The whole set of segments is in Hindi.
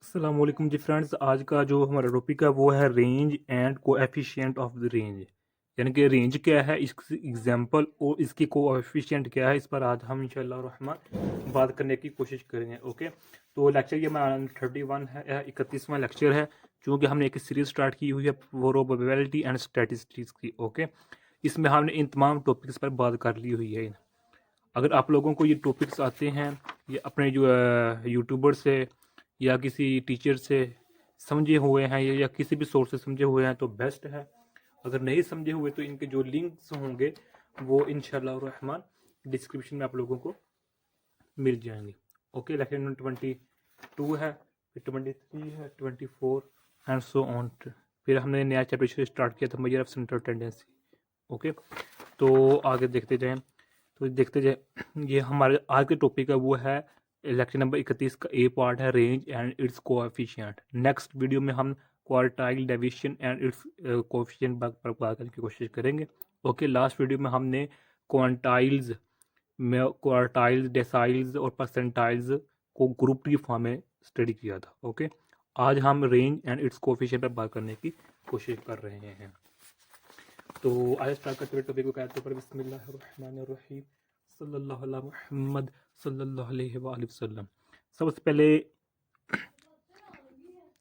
अस्सलाम वालेकुम जी फ्रेंड्स। आज का जो हमारा टॉपिक है वो है range and coefficient of the range, यानी कि रेंज क्या है, इसकी एग्जांपल और इसकी कोएफिशिएंट क्या है। इस पर आज हम इंशाल्लाह रहमान बात करने की कोशिश करेंगे। ओके, तो लेक्चर ये हमारा 31 है, 31वां लेक्चर है। चूँकि हमने एक सीरीज स्टार्ट की हुई है प्रोबेबिलिटी एंड स्टैटिस्टिक्स की। ओके, इसमें हमने इन तमाम टॉपिक्स पर बात कर ली हुई है। अगर आप लोगों को ये टॉपिक्स आते हैं, ये अपने जो यूट्यूबर से या किसी टीचर से समझे हुए हैं या किसी भी सोर्स से समझे हुए हैं तो बेस्ट है। अगर नहीं समझे हुए तो इनके जो लिंक्स होंगे वो इंशाल्लाह रहमान डिस्क्रिप्शन में आप लोगों को मिल जाएंगे। ओके, लेक्चर 22 है, फिर 23 है, 24 एंड सो ऑन। फिर हमने नया चैप्टर स्टार्ट किया था, measure of central tendency. Okay, तो आगे देखते जाएं। तो देखते जाए, ये हमारे आज के टॉपिक है वो है लेक्चर नंबर 31 का ए पार्ट है range and it's coefficient. Next video में हम quartile deviation and it's coefficient पर बात करने की कोशिश करेंगे। ओके, लास्ट वीडियो में हमने क्वांटाइल्स में क्वार्टाइल्स, डेसाइल्स और परसेंटाइल्स को ग्रुप की फॉर्म में स्टडी किया था। ओके, आज हम रेंज एंड इट्स कोएफिशिएंट पर बात करने की कोशिश कर रहे हैं। तो आज स्टार्ट करते हुए टॉपिक को कहते पर बिस्मिल्लाहिर्रहमानिर्रहीम सल्लल्लाहु अला मुहम्मद सल्लल्लाहु अलैहि वसल्लम। सबसे पहले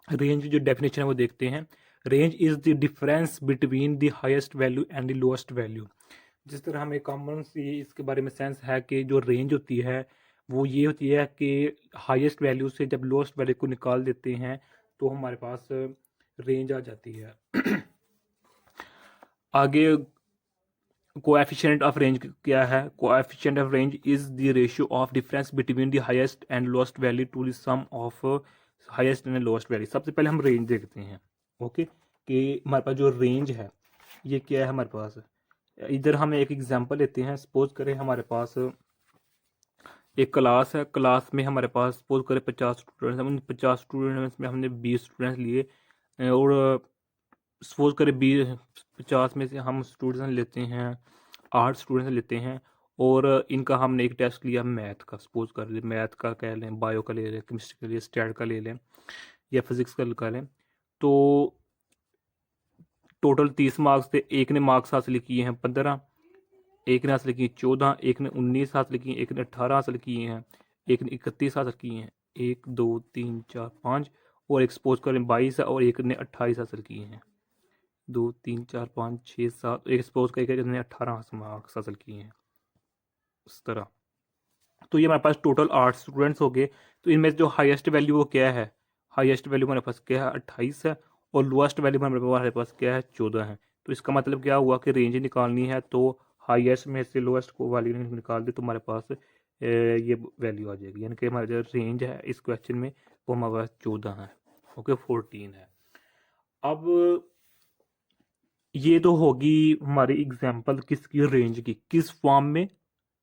रेंज जो डेफिनेशन है वो देखते हैं। Range is the difference between the highest value and the lowest value. जिस तरह हमें कॉमन सी इसके बारे में सेंस है कि जो रेंज होती है वो ये होती है कि हाईएस्ट वैल्यू से जब लोएस्ट वैल्यू को निकाल देते हैं तो हमारे पास रेंज आ जाती है। आगे कोएफिशिएंट ऑफ रेंज क्या है? Coefficient of range is the ratio of difference between the highest and lowest value to the sum of highest and lowest value. सबसे पहले हम रेंज देखते हैं। ओके, कि हमारे पास जो रेंज है ये क्या है हमारे पास। इधर हम एक एग्जांपल लेते हैं। सपोज करें हमारे पास एक क्लास है, क्लास में हमारे पास सपोज करें 50 स्टूडेंट्स हैं। उन 50 स्टूडेंट्स में हमने 20 स्टूडेंट्स लिए और सपोज करें 50 में से हम स्टूडेंट्स लेते हैं 8 स्टूडेंट्स लेते हैं और इनका हमने एक टेस्ट लिया मैथ का। सपोज कर ले मैथ का कह लें, बायो का ले लें, केमिस्ट्री का ले, स्टैट का ले लें या फिजिक्स का लगा लें। तो टोटल 30 मार्क्स थे। एक ने मार्क्स हासिल किए हैं 15, एक ने हासिल किए 14, एक ने 19 हासिल किए, एक ने 18 हासिल किए हैं, एक ने 31 हासिल किए हैं, 1 2 3 4 5 और एक सपोज करें 22 है और एक ने 28 हासिल किए हैं। 2 3 4 5 6 7, एक सपोज करके ने 18 मार्क्स हासिल किए हैं इस तरह। तो ये हमारे पास टोटल 8 स्टूडेंट्स हो गए। तो इनमें जो हाईएस्ट वैल्यू वो क्या है? हाईएस्ट वैल्यू हमारे पास क्या है? 28 है और लोएस्ट वैल्यू हमारे पास क्या है? 14 है। तो इसका मतलब क्या हुआ कि रेंज निकालनी है तो हाईएस्ट में से लोएस्ट को वैल्यू निकाल दे तो हमारे पास ये वैल्यू आ जाएगी। यानी कि हमारा जो रेंज है इस क्वेश्चन में वो हमारे पास 14 है। ओके, 14 है। अब ये तो होगी हमारी एग्जांपल किसकी? रेंज की। किस फॉर्म में?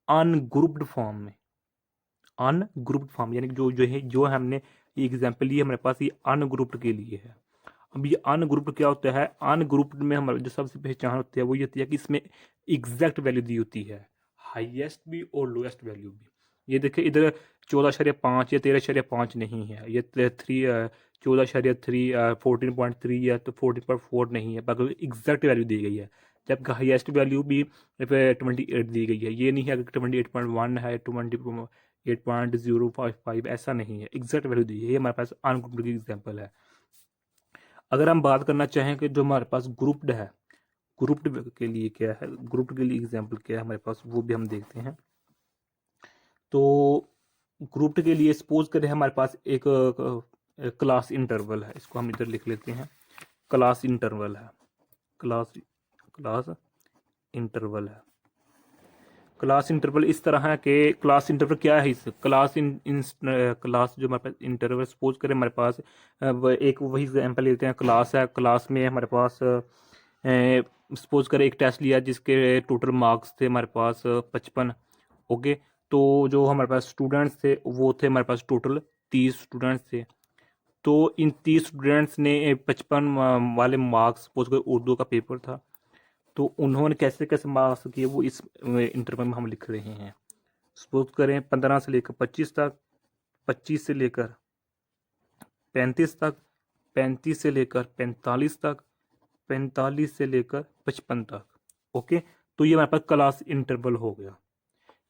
अनग्रुप्ड फॉर्म में। अनग्रुप्ड फॉर्म यानी कि जो हमने ये एग्जांपल ली हमारे पास ये अनग्रुप्ड के लिए है। अब ये अनग्रुप्ड क्या होता है? अनग्रुप्ड में हमारी जो सबसे पहचान होती है वो ये होती है कि इसमें एग्जैक्ट वैल्यू दी होती है, हाईएस्ट भी और लोएस्ट वैल्यू भी। ये देखिए इधर 14.5 या 13.5 नहीं है, ये 14.3 14.3 या तो 14.4 नहीं है, बल्कि एग्जैक्ट वैल्यू दी गई है। जबकि हाईएस्ट वैल्यू भी 28 दी गई है। ये नहीं है कि 28.1 है, 28.055 ऐसा नहीं है, एग्जैक्ट वैल्यू दी है। ये हमारे पास अनग्रुप्ड की एग्जाम्पल है। अगर हम बात करना चाहें कि जो हमारे पास ग्रुप्ड है, ग्रुप्ड के लिए क्या है, ग्रुप्ड के लिए एग्जाम्पल क्या है हमारे पास, वो भी हम देखते हैं। तो ग्रुप्ड के लिए सपोज करें हमारे पास एक क्लास इंटरवल है, इसको हम इधर लिख लेते हैं। क्लास इंटरवल है, क्लास क्लास इंटरवल है। क्लास इंटरवल इस तरह है कि क्लास इंटरवल क्या है? इस क्लास क्लास जो हमारे पास इंटरवल सपोज करें हमारे पास एक वही एग्जाम्पल लेते हैं। क्लास है, क्लास में हमारे पास सपोज करें एक टेस्ट लिया जिसके टोटल मार्क्स थे हमारे पास 55। ओके, तो जो हमारे पास स्टूडेंट्स थे वो थे हमारे पास टोटल 30 स्टूडेंट्स थे। तो इन 30 स्टूडेंट्स ने 55 वाले मार्क्स, सपोज करें उर्दू का पेपर था, तो उन्होंने कैसे कैसे मार्क्स किए वो इस इंटरवल में हम लिख रहे हैं। सपोज करें 15 से लेकर 25 तक, 25 से लेकर 35 तक, 35 से लेकर 45 तक, 45 से लेकर 55 तक। ओके, तो ये हमारे पास क्लास इंटरवल हो गया।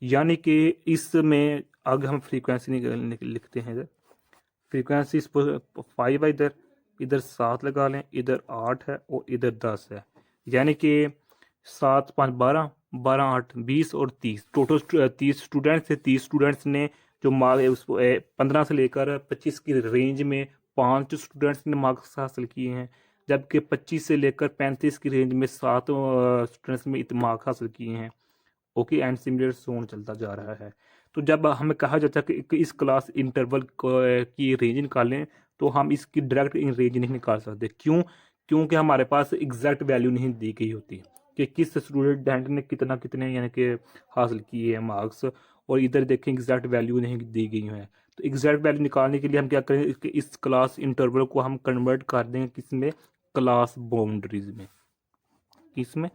यानी कि इसमें अगर हम फ्रीक्वेंसी लिखते हैं इधर, फ्रीक्वेंसी इस पर 5 है, इधर इधर 7 लगा लें, इधर 8 है और इधर 10 है। यानी कि 7 5 12, 12 8 20 और 30, टोटल 30 स्टूडेंट्स थे। 30 स्टूडेंट्स ने जो मार्क उस 15 से लेकर 25 की रेंज में 5 स्टूडेंट्स ने मार्क्स हासिल किए हैं, जबकि 25 से लेकर 35 की रेंज में 7 स्टूडेंट्स में इतने मार्क्स हासिल किए हैं। ओके, एंड सिमिलर सोन चलता जा रहा है। तो जब हमें कहा जाता है कि इस क्लास इंटरवल की रेंज निकालें, तो हम इसकी डायरेक्ट रेंज नहीं निकाल सकते। क्यों? क्योंकि हमारे पास एग्जैक्ट वैल्यू नहीं दी गई होती कि किस स्टूडेंट ने कितना कितने यानी कि हासिल किए हैं मार्क्स, और इधर देखें एग्जैक्ट वैल्यू नहीं दी गई है। तो एग्जैक्ट वैल्यू निकालने के लिए हम क्या करें कि इस क्लास इंटरवल को हम कन्वर्ट कर देंगे किसमें, क्लास बाउंड्रीज में। किसमें?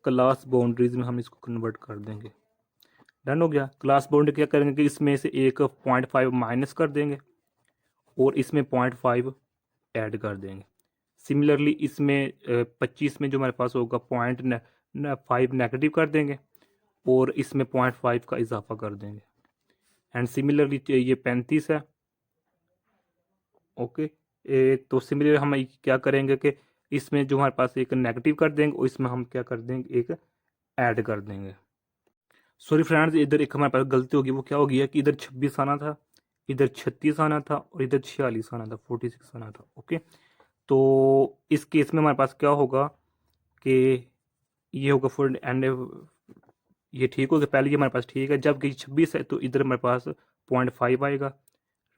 क्लास बाउंड्रीज में हम इसको कन्वर्ट कर देंगे। डन हो गया। क्लास बाउंड्री क्या करेंगे कि इसमें से एक 0.5 माइनस कर देंगे और इसमें 0.5 ऐड कर देंगे। सिमिलरली इसमें 25 में जो हमारे पास होगा 0.5 नेगेटिव कर देंगे और इसमें 0.5 का इजाफा कर देंगे। एंड सिमिलरली ये 35 है। ओके, तो सिमिलर हम क्या करेंगे कि इसमें जो हमारे पास एक नेगेटिव कर देंगे और इसमें हम क्या कर देंगे, एक ऐड कर देंगे। सॉरी फ्रेंड्स, इधर एक हमारे पास गलती होगी। वो क्या हो गया कि इधर 26 आना था, इधर 36 आना था और इधर 46 आना था, 46 आना था। ओके, तो इस केस में हमारे पास क्या होगा कि ये होगा फुल एंड, ये ठीक हो गया। पहले ये हमारे पास ठीक है, जब कि 26 है तो इधर हमारे पास 0.5 आएगा,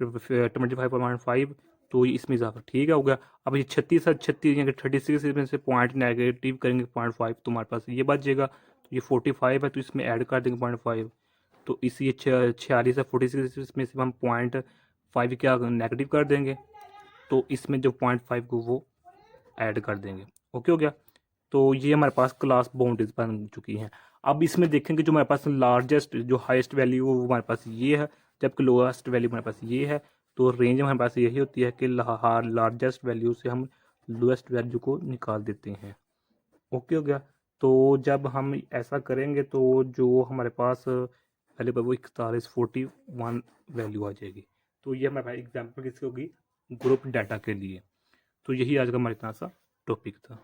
25.5, तो इसमें इजाफा ठीक है हो गया। अब ये 36 है, 36 यानी 36 में से पॉइंट नेगेटिव करेंगे 0.5, तो हमारे पास ये बच जाएगा। तो ये 45 है तो इसमें ऐड कर देंगे 0.5, तो इसी 46 है, 46 इसमें से हम 0.5 क्या नेगेटिव कर देंगे, तो इसमें जो 0.5 को वो ऐड कर देंगे। ओके हो गया। तो ये हमारे पास क्लास बाउंड्रीज बन चुकी हैं। अब इसमें देखेंगे जो हमारे पास लार्जेस्ट जो हाईएस्ट वैल्यू वो हमारे पास ये है, जबकि लोएस्ट वैल्यू हमारे पास ये है। तो रेंज हमारे पास यही होती है कि लार्जेस्ट वैल्यू से हम लोएस्ट वैल्यू को निकाल देते हैं। ओके हो गया। तो जब हम ऐसा करेंगे तो जो हमारे पास पहले वो 41 वैल्यू आ जाएगी। तो ये हमारे पास एग्जाम्पल किसकी होगी, ग्रुप डाटा के लिए। तो यही आज का हमारा इतना सा टॉपिक था।